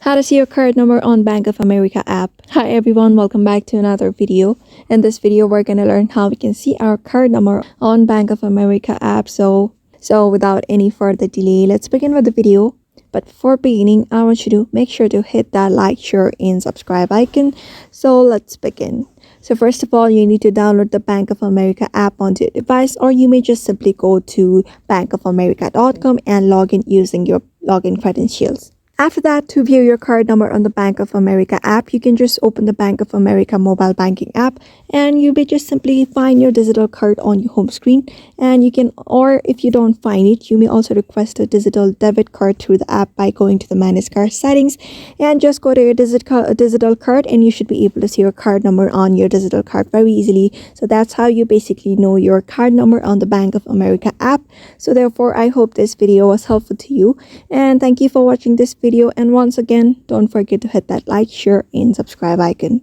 How to see your card number on Bank of America app. Hi everyone, welcome back to another video. In this video, we're gonna learn how we can see our card number on Bank of America app. So without any further delay, let's begin with the video. But before beginning, I want you to make sure to hit that like, share, and subscribe icon. So let's begin. So first of all, you need to download the Bank of America app onto your device, or you may just simply go to bankofamerica.com and log in using your login credentials. After that, to view your card number on the Bank of America app, you can just open the Bank of America mobile banking app, and you may just simply find your digital card on your home screen. And you can, or if you don't find it, you may also request a digital debit card through the app by going to the manage card settings and just go to your digital card, and you should be able to see your card number on your digital card very easily. So that's how you basically know your card number on the Bank of America app. So therefore, I hope this video was helpful to you, and thank you for watching this video. And once again, don't forget to hit that like, share, and subscribe icon.